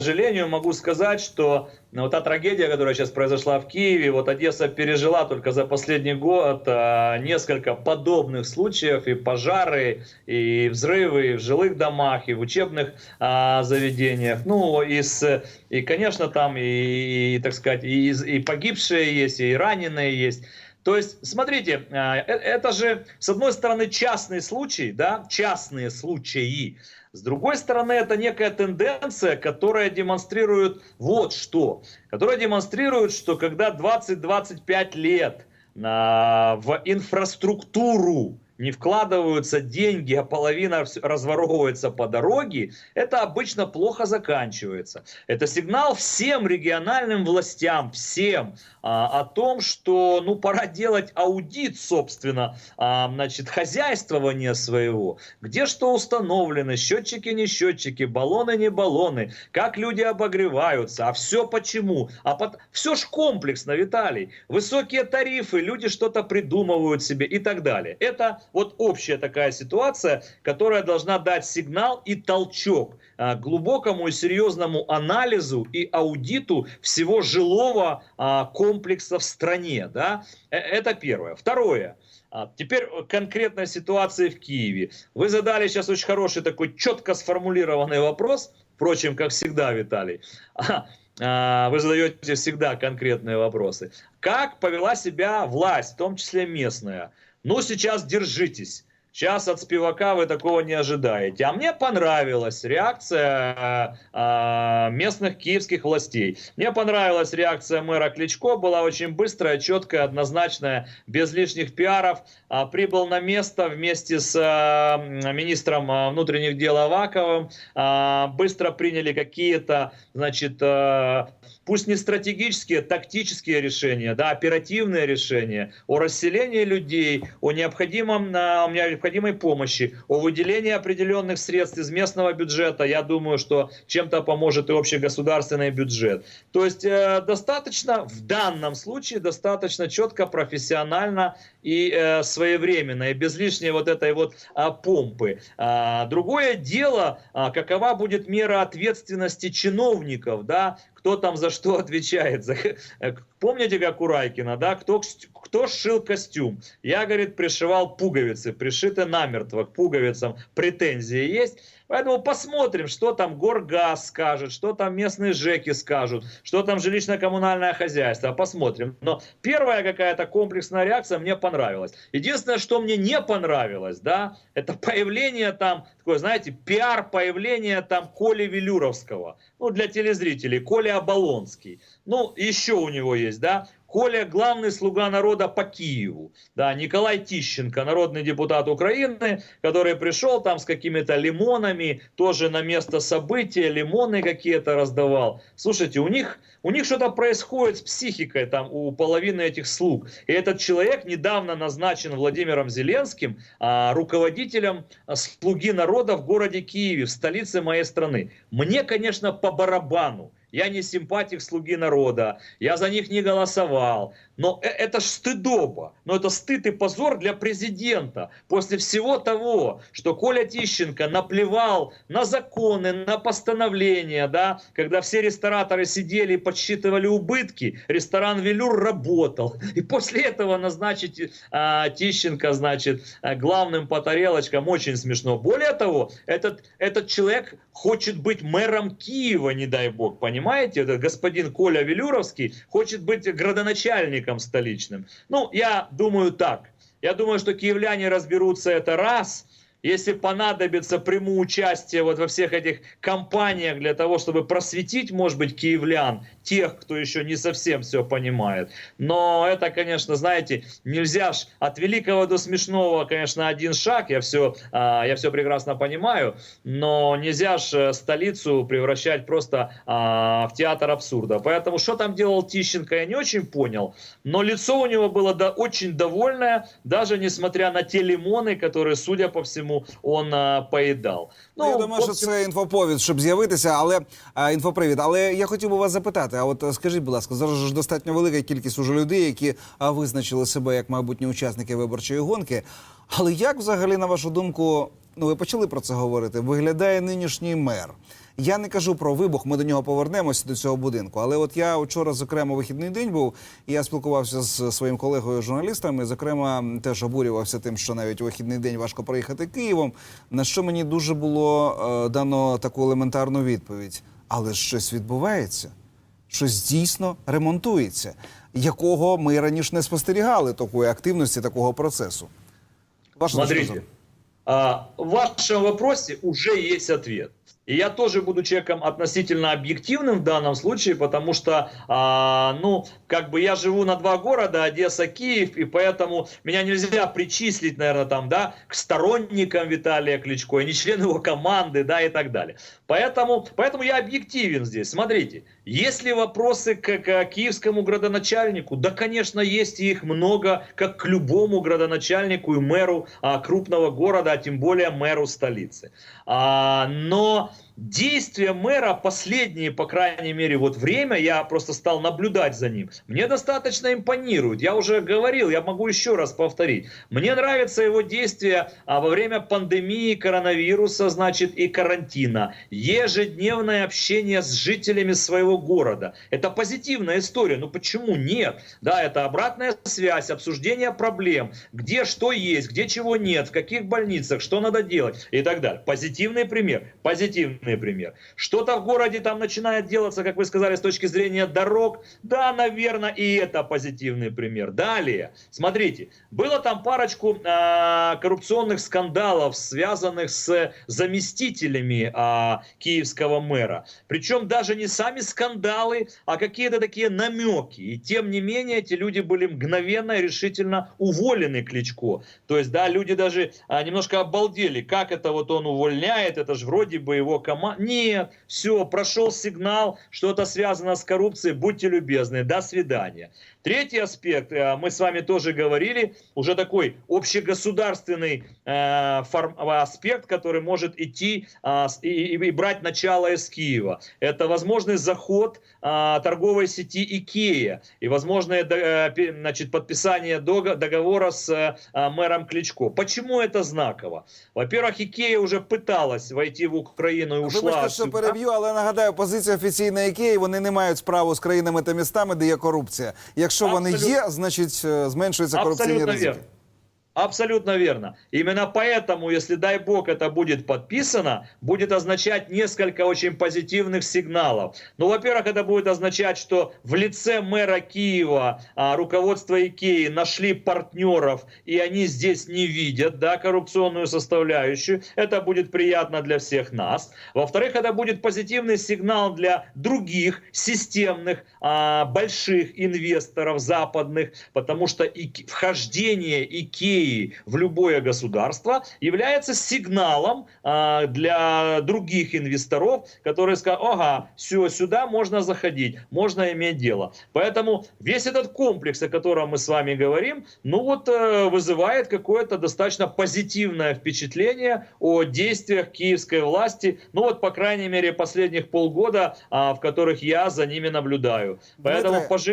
сожалению, могу сказать, что вот та трагедия, которая сейчас произошла в Киеве, вот Одесса пережила только за последний год несколько подобных случаев, и пожары, и взрывы и в жилых домах, и в учебных заведениях. Ну, и, конечно, там так сказать, и погибшие есть, и раненые есть. То есть, смотрите, это же, с одной стороны, частный случай, да, частные случаи. С другой стороны, это некая тенденция, которая демонстрирует вот что. Которая демонстрирует, что когда 20-25 лет в инфраструктуру не вкладываются деньги, а половина разворовывается по дороге, это обычно плохо заканчивается. Это сигнал всем региональным властям, всем, о том, что пора делать аудит, собственно, хозяйствования своего. Где что установлено, счетчики, не счетчики, баллоны, не баллоны, как люди обогреваются, а все почему? Все ж комплексно, Виталий. Высокие тарифы, люди что-то придумывают себе и так далее. Это вот общая такая ситуация, которая должна дать сигнал и толчок к глубокому и серьезному анализу и аудиту всего жилого комплекса в стране. Да? Это первое. Второе. Теперь конкретная ситуация в Киеве. Вы задали сейчас очень хороший такой четко сформулированный вопрос, впрочем, как всегда, Виталий. Вы задаете всегда конкретные вопросы. Как повела себя власть, в том числе местная? Ну, сейчас держитесь. Сейчас от Спивака вы такого не ожидаете. А мне понравилась реакция местных киевских властей. Мне понравилась реакция мэра Кличко. Была очень быстрая, четкая, однозначная, без лишних пиаров. Прибыл на место вместе с министром внутренних дел Аваковым. Быстро приняли какие-то, пусть не стратегические, тактические решения, да, оперативные решения о расселении людей, о необходимой помощи, о выделении определенных средств из местного бюджета. Я думаю, что чем-то поможет и общегосударственный бюджет. То есть достаточно, в данном случае, достаточно четко, профессионально и своевременно, и без лишней вот этой вот помпы. Другое дело, какова будет мера ответственности чиновников, да, кто там за что отвечает. Помните, как у Райкина, да? Кто сшил костюм? Я, говорит, пришивал пуговицы, пришиты намертво к пуговицам, претензии есть. Поэтому посмотрим, что там Горгаз скажет, что там местные ЖЭКи скажут, что там жилищно-коммунальное хозяйство. Посмотрим. Но первая какая-то комплексная реакция мне понравилась. Единственное, что мне не понравилось, да, это появление там, такое, знаете, пиар появления там Коли Велюровского. Ну, для телезрителей, Коля Оболонский. Ну, еще у него есть, да. Коля главный слуга народа по Киеву. Да, Николай Тищенко, народный депутат Украины, который пришел там с какими-то лимонами, тоже на место события, лимоны какие-то раздавал. Слушайте, у них что-то происходит с психикой там у половины этих слуг. И этот человек недавно назначен Владимиром Зеленским руководителем слуги народа в городе Киеве, в столице моей страны. Мне, конечно, по барабану. Я не симпатик слуги народа, я за них не голосовал. Но это ж стыдоба, но это стыд и позор для президента. После всего того, что Коля Тищенко наплевал на законы, на постановления, да, когда все рестораторы сидели и подсчитывали убытки, ресторан «Велюр» работал. И после этого назначить Тищенко, главным по тарелочкам, очень смешно. Более того, этот человек хочет быть мэром Киева, не дай бог, понимаете? Этот господин Коля Велюровский хочет быть градоначальником столичным. Ну, я думаю так. Я думаю, что киевляне разберутся, это раз. Если понадобится, приму участие вот во всех этих кампаниях для того, чтобы просветить, может быть, киевлян, тех, кто еще не совсем все понимает. Но это, конечно, знаете, нельзя ж от великого до смешного, конечно, один шаг, я все прекрасно понимаю, но нельзя ж столицу превращать просто в театр абсурда. Поэтому, что там делал Тищенко, я не очень понял, но лицо у него было очень довольное, даже несмотря на те лимоны, которые, судя по всему, он поїдав. Я думаю, що це інфоповід, щоб з'явитися, але інфопривід. Але я хотів би вас запитати, а от скажіть, будь ласка, зараз ж достатньо велика кількість уже людей, які визначили себе як майбутні учасники виборчої гонки. Але як взагалі, на вашу думку, ви почали про це говорити, виглядає нинішній мер? Я не кажу про вибух, ми до нього повернемося, до цього будинку. Але от я вчора, зокрема, вихідний день був, і я спілкувався з своїм колегою-журналістом, і, зокрема, теж обурювався тим, що навіть у вихідний день важко проїхати Києвом, на що мені дуже було дано таку елементарну відповідь. Але щось відбувається, щось дійсно ремонтується, якого ми раніше не спостерігали, такої активності, такого процесу. Ваша Смотрите, в вашем вопросе уже есть ответ. И я тоже буду человеком относительно объективным в данном случае, потому что, ну, как бы я живу на два города, Одесса, Киев, и поэтому меня нельзя причислить, наверное, там, да, к сторонникам Виталия Кличко, и не член его команды, да, и так далее. Поэтому я объективен здесь. Смотрите, есть ли вопросы к киевскому градоначальнику? Да, конечно, есть, и их много, как к любому градоначальнику и мэру крупного города, а тем более мэру столицы. Но действия мэра последние, по крайней мере, вот время, я просто стал наблюдать за ним, мне достаточно импонирует. Я уже говорил, я могу еще раз повторить. Мне нравятся его действия во время пандемии коронавируса, значит, и карантина. Ежедневное общение с жителями своего города. Это позитивная история. Ну почему нет? Да, это обратная связь, обсуждение проблем. Где что есть, где чего нет, в каких больницах, что надо делать и так далее. Позитивный пример. Позитивный пример. Что-то в городе там начинает делаться, как вы сказали, с точки зрения дорог. Да, наверное, и это позитивный пример. Далее, смотрите, было там парочку коррупционных скандалов, связанных с заместителями киевского мэра. Причем даже не сами скандалы, а какие-то такие намеки. И тем не менее, эти люди были мгновенно и решительно уволены Кличко. То есть, да, люди даже немножко обалдели, как это вот он увольняет, это же вроде бы его команда. Нет, все, прошел сигнал, что-то связано с коррупцией, будьте любезны, до свидания. Третий аспект, мы с вами тоже говорили, уже такой общегосударственный аспект, который может идти и брать начало из Киева. Это возможный заход торговой сети Икея и возможное, значит, подписание договора с мэром Кличко. Почему это знаково? Во-первых, Икея уже пыталась войти в Украину и ушла. Вибачте, що переб'ю, але нагадаю, позиція офіційна Ікеї, вони не мають справу з країнами та містами, де є корупція. Якщо вони є, значить зменшуються корупційні ризики. Абсолютно верно. Именно поэтому, если, дай бог, это будет подписано, будет означать несколько очень позитивных сигналов. Ну, во-первых, это будет означать, что в лице мэра Киева руководство Икеи нашли партнеров, и они здесь не видят, да, коррупционную составляющую. Это будет приятно для всех нас. Во-вторых, это будет позитивный сигнал для других системных, больших инвесторов западных, потому что вхождение Икеи в любое государство является сигналом для других инвесторов, которые скажут: ага, все, сюда можно заходить, можно иметь дело. Поэтому весь этот комплекс, о котором мы с вами говорим, ну вот вызывает какое-то достаточно позитивное впечатление о действиях киевской власти, ну вот, по крайней мере, последних полгода, в которых я за ними наблюдаю. Поэтому поживем.